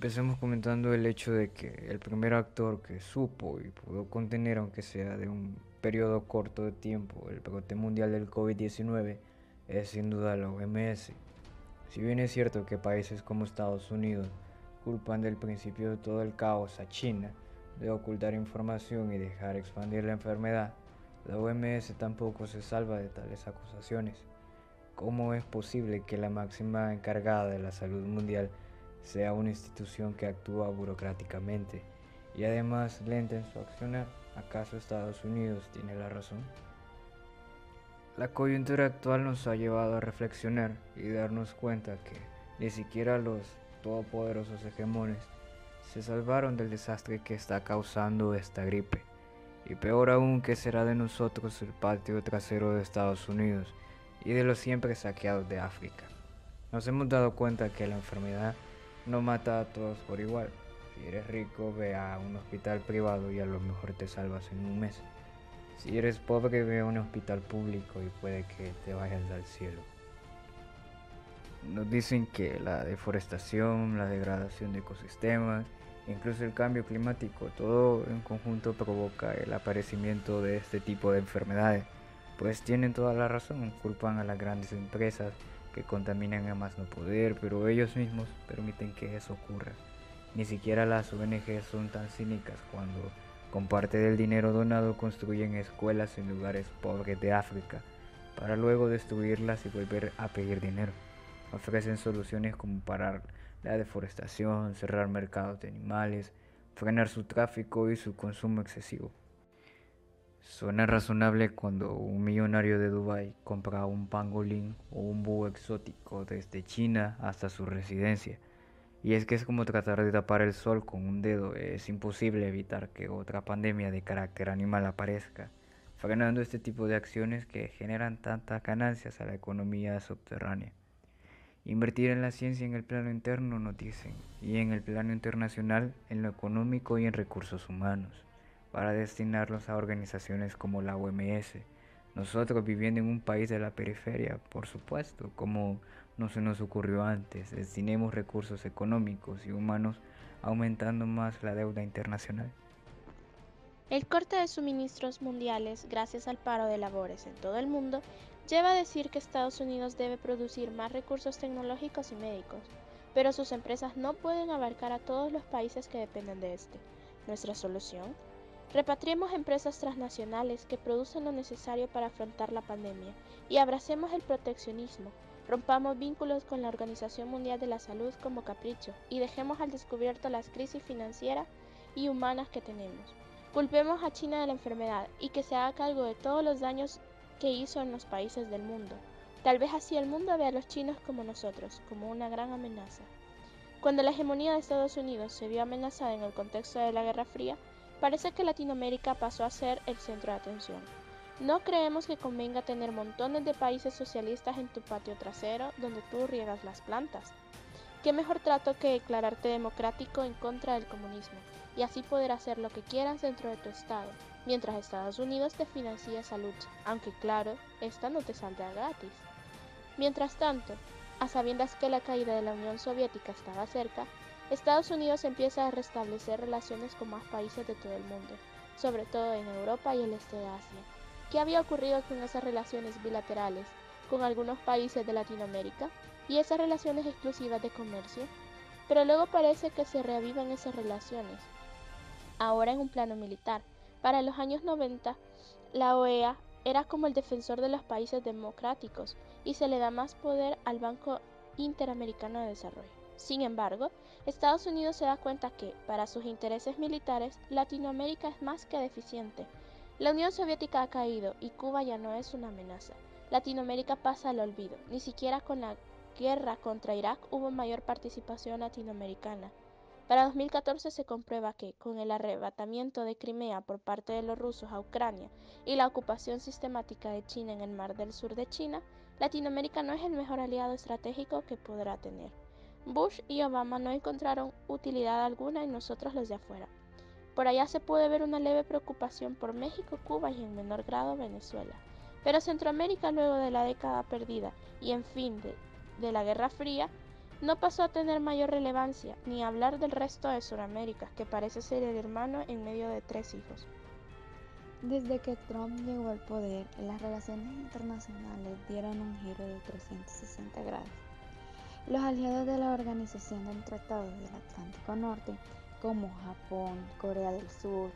Empecemos comentando el hecho de que el primer actor que supo y pudo contener, aunque sea de un periodo corto de tiempo, el brote mundial del COVID-19 es sin duda la OMS. Si bien es cierto que países como Estados Unidos culpan del principio de todo el caos a China de ocultar información y dejar expandir la enfermedad, la OMS tampoco se salva de tales acusaciones. ¿Cómo es posible que la máxima encargada de la salud mundial sea una institución que actúa burocráticamente y además lenta en su accionar? ¿Acaso Estados Unidos tiene la razón? La coyuntura actual nos ha llevado a reflexionar y darnos cuenta que ni siquiera los todopoderosos hegemones se salvaron del desastre que está causando esta gripe. Y peor aún, que será de nosotros el patio trasero de Estados Unidos y de los siempre saqueados de África. Nos hemos dado cuenta que la enfermedad no mata a todos por igual. Si eres rico, ve a un hospital privado y a lo mejor te salvas en un mes. Si eres pobre, ve a un hospital público y puede que te vayas al cielo. Nos dicen que la deforestación, la degradación de ecosistemas, incluso el cambio climático, todo en conjunto provoca el aparecimiento de este tipo de enfermedades. Pues tienen toda la razón, culpan a las grandes empresas que contaminan a más no poder, pero ellos mismos permiten que eso ocurra. Ni siquiera las ONG son tan cínicas cuando, con parte del dinero donado, construyen escuelas en lugares pobres de África, para luego destruirlas y volver a pedir dinero. Ofrecen soluciones como parar la deforestación, cerrar mercados de animales, frenar su tráfico y su consumo excesivo. Suena razonable cuando un millonario de Dubái compra un pangolín o un búho exótico desde China hasta su residencia. Y es que es como tratar de tapar el sol con un dedo, es imposible evitar que otra pandemia de carácter animal aparezca, frenando este tipo de acciones que generan tantas ganancias a la economía subterránea. Invertir en la ciencia en el plano interno, nos dicen, y en el plano internacional en lo económico y en recursos humanos, para destinarlos a organizaciones como la OMS. Nosotros, viviendo en un país de la periferia, por supuesto, como no se nos ocurrió antes, destinemos recursos económicos y humanos aumentando más la deuda internacional. El corte de suministros mundiales, gracias al paro de labores en todo el mundo, lleva a decir que Estados Unidos debe producir más recursos tecnológicos y médicos, pero sus empresas no pueden abarcar a todos los países que dependen de este. ¿Nuestra solución? Repatriemos empresas transnacionales que producen lo necesario para afrontar la pandemia y abracemos el proteccionismo. Rompamos vínculos con la Organización Mundial de la Salud como capricho y dejemos al descubierto las crisis financieras y humanas que tenemos. Culpemos a China de la enfermedad y que se haga cargo de todos los daños que hizo en los países del mundo. Tal vez así el mundo vea a los chinos como nosotros, como una gran amenaza. Cuando la hegemonía de Estados Unidos se vio amenazada en el contexto de la Guerra Fría, parece que Latinoamérica pasó a ser el centro de atención. No creemos que convenga tener montones de países socialistas en tu patio trasero donde tú riegas las plantas. ¿Qué mejor trato que declararte democrático en contra del comunismo y así poder hacer lo que quieras dentro de tu estado, mientras Estados Unidos te financia esa lucha, aunque claro, esta no te saldrá gratis? Mientras tanto, a sabiendas que la caída de la Unión Soviética estaba cerca, Estados Unidos empieza a restablecer relaciones con más países de todo el mundo, sobre todo en Europa y el este de Asia. ¿Qué había ocurrido con esas relaciones bilaterales con algunos países de Latinoamérica y esas relaciones exclusivas de comercio? Pero luego parece que se reavivan esas relaciones, ahora en un plano militar. Para los años 90, la OEA era como el defensor de los países democráticos y se le da más poder al Banco Interamericano de Desarrollo. Sin embargo, Estados Unidos se da cuenta que, para sus intereses militares, Latinoamérica es más que deficiente. La Unión Soviética ha caído y Cuba ya no es una amenaza. Latinoamérica pasa al olvido. Ni siquiera con la guerra contra Irak hubo mayor participación latinoamericana. Para 2014 se comprueba que, con el arrebatamiento de Crimea por parte de los rusos a Ucrania y la ocupación sistemática de China en el Mar del Sur de China, Latinoamérica no es el mejor aliado estratégico que podrá tener. Bush y Obama no encontraron utilidad alguna en nosotros los de afuera. Por allá se puede ver una leve preocupación por México, Cuba y en menor grado Venezuela. Pero Centroamérica, luego de la década perdida y en fin de la Guerra Fría, no pasó a tener mayor relevancia, ni hablar del resto de Sudamérica, que parece ser el hermano en medio de 3 hijos. Desde que Trump llegó al poder, las relaciones internacionales dieron un giro de 360 grados. Los aliados de la Organización del Tratado del Atlántico Norte, como Japón, Corea del Sur,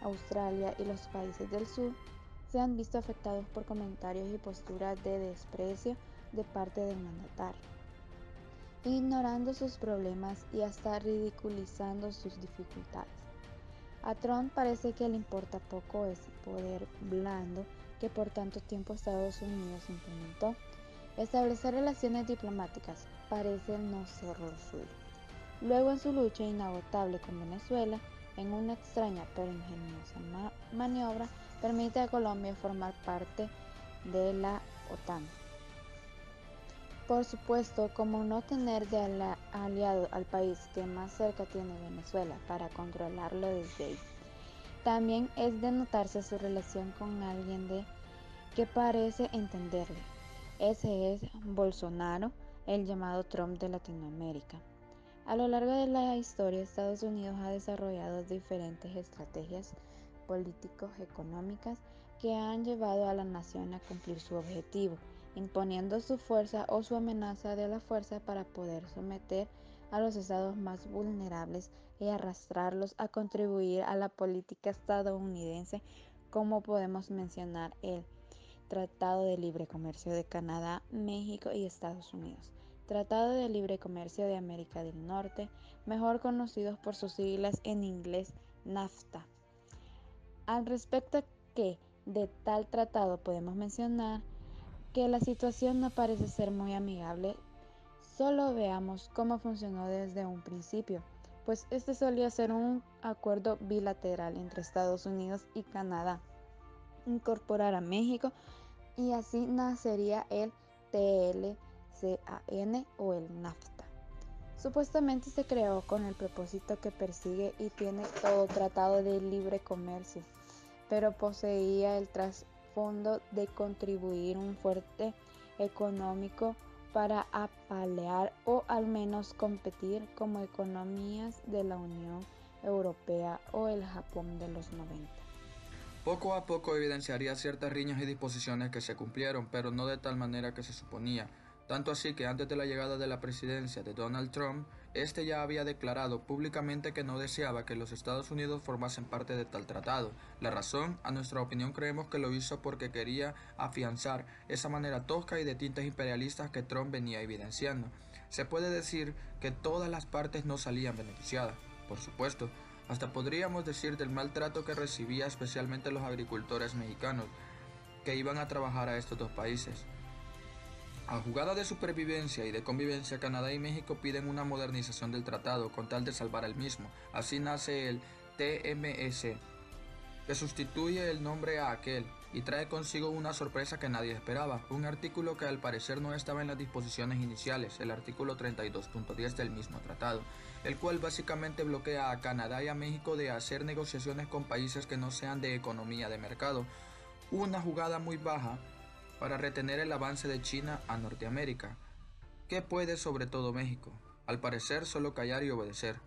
Australia y los países del sur, se han visto afectados por comentarios y posturas de desprecio de parte del mandatario, ignorando sus problemas y hasta ridiculizando sus dificultades. A Trump parece que le importa poco ese poder blando que por tanto tiempo Estados Unidos implementó. Establecer relaciones diplomáticas parece no ser lo suyo. Luego, en su lucha inagotable con Venezuela, en una extraña pero ingeniosa maniobra, permite a Colombia formar parte de la OTAN. Por supuesto, como no tener de aliado al país que más cerca tiene Venezuela para controlarlo desde ahí. También es de notarse su relación con alguien que parece entenderle. Ese es Bolsonaro, el llamado Trump de Latinoamérica. A lo largo de la historia, Estados Unidos ha desarrollado diferentes estrategias político-económicas que han llevado a la nación a cumplir su objetivo, imponiendo su fuerza o su amenaza de la fuerza para poder someter a los estados más vulnerables y arrastrarlos a contribuir a la política estadounidense, como podemos mencionar el Tratado de Libre Comercio de Canadá, México y Estados Unidos, Tratado de Libre Comercio de América del Norte, mejor conocidos por sus siglas en inglés NAFTA. Al respecto que de tal tratado podemos mencionar que la situación no parece ser muy amigable. Solo veamos cómo funcionó desde un principio, pues este solía ser un acuerdo bilateral entre Estados Unidos y Canadá, incorporar a México y así nacería el TLCAN o el NAFTA. Supuestamente se creó con el propósito que persigue y tiene todo tratado de libre comercio, pero poseía el trasfondo de contribuir un fuerte económico para apalear o al menos competir como economías de la Unión Europea o el Japón de los 90. Poco a poco evidenciaría ciertas riñas y disposiciones que se cumplieron, pero no de tal manera que se suponía. Tanto así que antes de la llegada de la presidencia de Donald Trump, este ya había declarado públicamente que no deseaba que los Estados Unidos formasen parte de tal tratado. La razón, a nuestra opinión, creemos que lo hizo porque quería afianzar esa manera tosca y de tintes imperialistas que Trump venía evidenciando. Se puede decir que todas las partes no salían beneficiadas, por supuesto. Hasta podríamos decir del maltrato que recibía especialmente los agricultores mexicanos que iban a trabajar a estos dos países. A jugada de supervivencia y de convivencia, Canadá y México piden una modernización del tratado con tal de salvar el mismo. Así nace el TMS, que sustituye el nombre a aquel y trae consigo una sorpresa que nadie esperaba, un artículo que al parecer no estaba en las disposiciones iniciales, el artículo 32.10 del mismo tratado, el cual básicamente bloquea a Canadá y a México de hacer negociaciones con países que no sean de economía de mercado, una jugada muy baja para retener el avance de China a Norteamérica. ¿Qué puede sobre todo México? Al parecer solo callar y obedecer.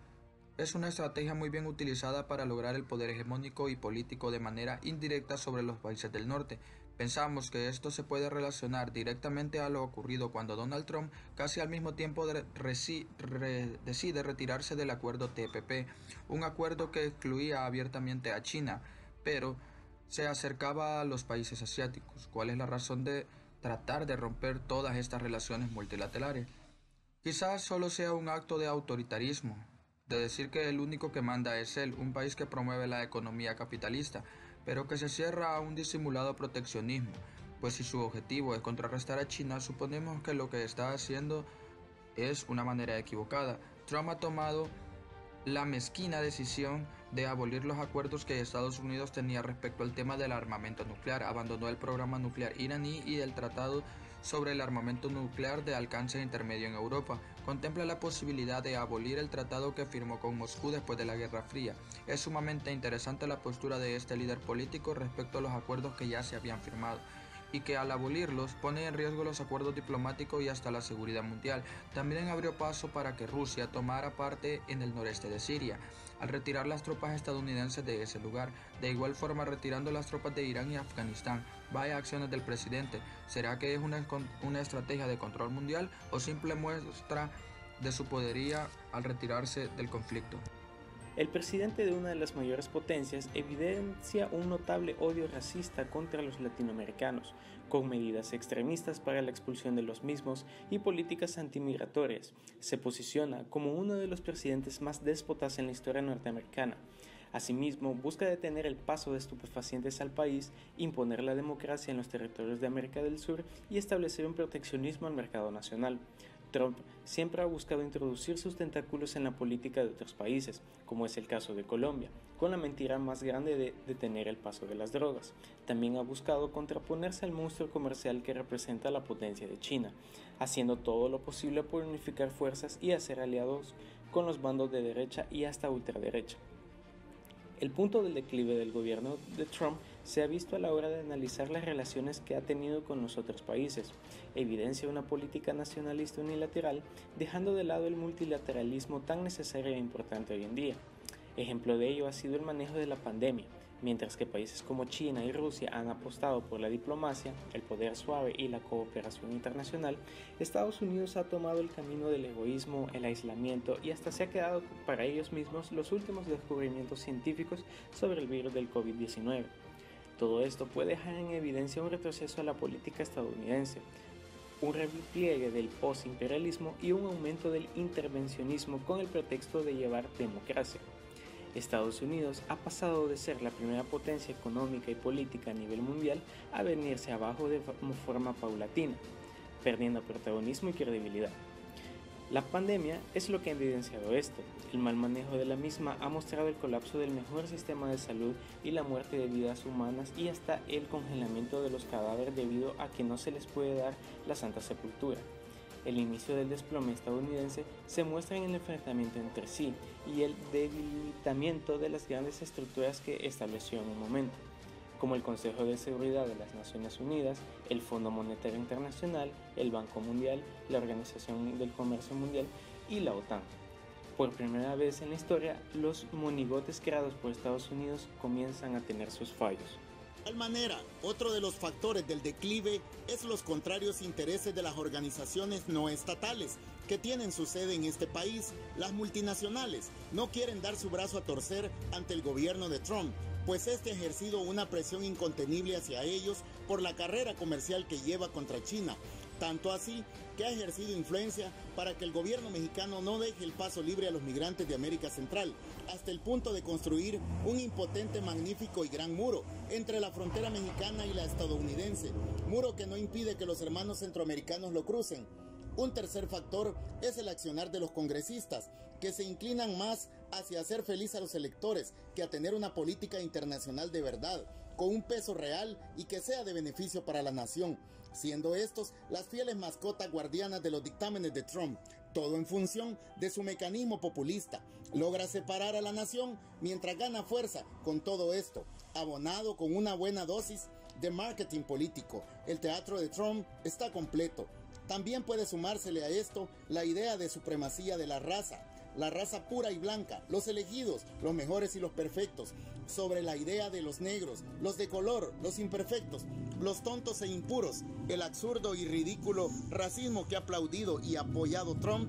Es una estrategia muy bien utilizada para lograr el poder hegemónico y político de manera indirecta sobre los países del norte. Pensamos que esto se puede relacionar directamente a lo ocurrido cuando Donald Trump casi al mismo tiempo decide retirarse del acuerdo TPP, un acuerdo que excluía abiertamente a China, pero se acercaba a los países asiáticos. ¿Cuál es la razón de tratar de romper todas estas relaciones multilaterales? Quizás solo sea un acto de autoritarismo, de decir que el único que manda es él, un país que promueve la economía capitalista, pero que se cierra a un disimulado proteccionismo, pues si su objetivo es contrarrestar a China, suponemos que lo que está haciendo es una manera equivocada. Trump ha tomado la mezquina decisión de abolir los acuerdos que Estados Unidos tenía respecto al tema del armamento nuclear, abandonó el programa nuclear iraní y el tratado sobre el armamento nuclear de alcance intermedio en Europa. Contempla la posibilidad de abolir el tratado que firmó con Moscú después de la Guerra Fría. Es sumamente interesante la postura de este líder político respecto a los acuerdos que ya se habían firmado. y que al abolirlos pone en riesgo los acuerdos diplomáticos y hasta la seguridad mundial. También abrió paso para que Rusia tomara parte en el noreste de Siria, al retirar las tropas estadounidenses de ese lugar. De igual forma, retirando las tropas de Irán y Afganistán. Vaya acciones del presidente. ¿Será que es una estrategia de control mundial o simple muestra de su podería al retirarse del conflicto? El presidente de una de las mayores potencias evidencia un notable odio racista contra los latinoamericanos, con medidas extremistas para la expulsión de los mismos y políticas antimigratorias. Se posiciona como uno de los presidentes más déspotas en la historia norteamericana. Asimismo, busca detener el paso de estupefacientes al país, imponer la democracia en los territorios de América del Sur y establecer un proteccionismo al mercado nacional. Trump siempre ha buscado introducir sus tentáculos en la política de otros países, como es el caso de Colombia, con la mentira más grande de detener el paso de las drogas. También ha buscado contraponerse al monstruo comercial que representa la potencia de China, haciendo todo lo posible por unificar fuerzas y hacer aliados con los bandos de derecha y hasta ultraderecha. El punto del declive del gobierno de Trump se ha visto a la hora de analizar las relaciones que ha tenido con los otros países. Evidencia una política nacionalista unilateral, dejando de lado el multilateralismo tan necesario e importante hoy en día. Ejemplo de ello ha sido el manejo de la pandemia. Mientras que países como China y Rusia han apostado por la diplomacia, el poder suave y la cooperación internacional, Estados Unidos ha tomado el camino del egoísmo, el aislamiento y hasta se ha quedado para ellos mismos los últimos descubrimientos científicos sobre el virus del COVID-19. Todo esto puede dejar en evidencia un retroceso a la política estadounidense, un repliegue del postimperialismo y un aumento del intervencionismo con el pretexto de llevar democracia. Estados Unidos ha pasado de ser la primera potencia económica y política a nivel mundial a venirse abajo de forma paulatina, perdiendo protagonismo y credibilidad. La pandemia es lo que ha evidenciado esto. El mal manejo de la misma ha mostrado el colapso del mejor sistema de salud y la muerte de vidas humanas y hasta el congelamiento de los cadáveres debido a que no se les puede dar la Santa Sepultura. El inicio del desplome estadounidense se muestra en el enfrentamiento entre sí y el debilitamiento de las grandes estructuras que estableció en un momento, como el Consejo de Seguridad de las Naciones Unidas, el Fondo Monetario Internacional, el Banco Mundial, la Organización del Comercio Mundial y la OTAN. Por primera vez en la historia, los monigotes creados por Estados Unidos comienzan a tener sus fallos. De tal manera, otro de los factores del declive es los contrarios intereses de las organizaciones no estatales que tienen su sede en este país. Las multinacionales no quieren dar su brazo a torcer ante el gobierno de Trump, pues este ha ejercido una presión incontenible hacia ellos por la carrera comercial que lleva contra China. Tanto así que ha ejercido influencia para que el gobierno mexicano no deje el paso libre a los migrantes de América Central, hasta el punto de construir un impotente, magnífico y gran muro entre la frontera mexicana y la estadounidense, muro que no impide que los hermanos centroamericanos lo crucen. Un tercer factor es el accionar de los congresistas, que se inclinan más hacia hacer feliz a los electores que a tener una política internacional de verdad, con un peso real y que sea de beneficio para la nación, siendo estos las fieles mascotas guardianas de los dictámenes de Trump, todo en función de su mecanismo populista. Logra separar a la nación mientras gana fuerza con todo esto, abonado con una buena dosis de marketing político. El teatro de Trump está completo. También puede sumársele a esto la idea de supremacía de la raza pura y blanca, los elegidos, los mejores y los perfectos, sobre la idea de los negros, los de color, los imperfectos, los tontos e impuros. El absurdo y ridículo racismo que ha aplaudido y apoyado Trump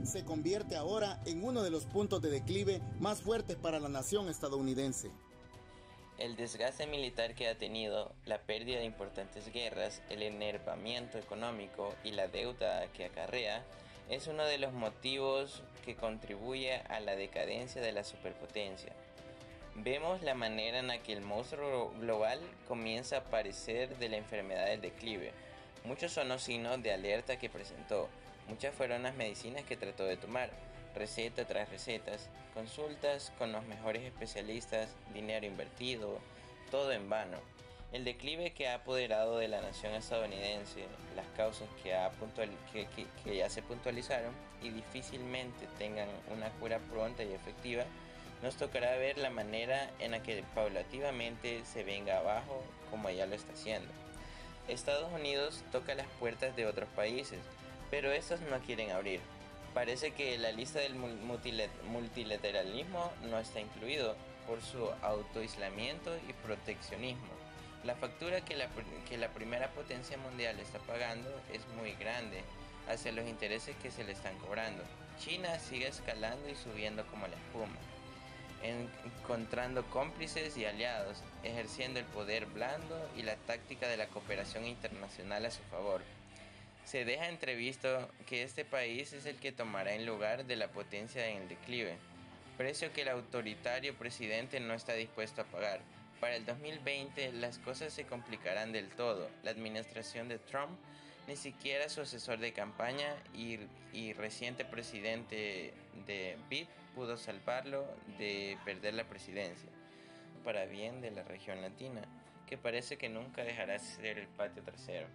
se convierte ahora en uno de los puntos de declive más fuertes para la nación estadounidense. El desgaste militar que ha tenido, la pérdida de importantes guerras, el enervamiento económico y la deuda que acarrea es uno de los motivos que contribuye a la decadencia de la superpotencia. Vemos la manera en la que el monstruo global comienza a padecer de la enfermedad del declive. Muchos son los signos de alerta que presentó, muchas fueron las medicinas que trató de tomar, receta tras recetas, consultas con los mejores especialistas, dinero invertido, todo en vano. El declive que ha apoderado de la nación estadounidense, las causas que ya se puntualizaron y difícilmente tengan una cura pronta y efectiva, nos tocará ver la manera en la que paulativamente se venga abajo como ya lo está haciendo. Estados Unidos toca las puertas de otros países, pero estos no quieren abrir. Parece que la lista del multilateralismo no está incluido por su autoaislamiento y proteccionismo. La factura que la primera potencia mundial está pagando es muy grande hacia los intereses que se le están cobrando. China sigue escalando y subiendo como la espuma, encontrando cómplices y aliados, ejerciendo el poder blando y la táctica de la cooperación internacional a su favor. Se deja entrevisto que este país es el que tomará el lugar de la potencia en el declive, precio que el autoritario presidente no está dispuesto a pagar. Para el 2020 las cosas se complicarán del todo. La administración de Trump, ni siquiera su asesor de campaña y reciente presidente de BIP pudo salvarlo de perder la presidencia, para bien de la región latina, que parece que nunca dejará de ser el patio trasero.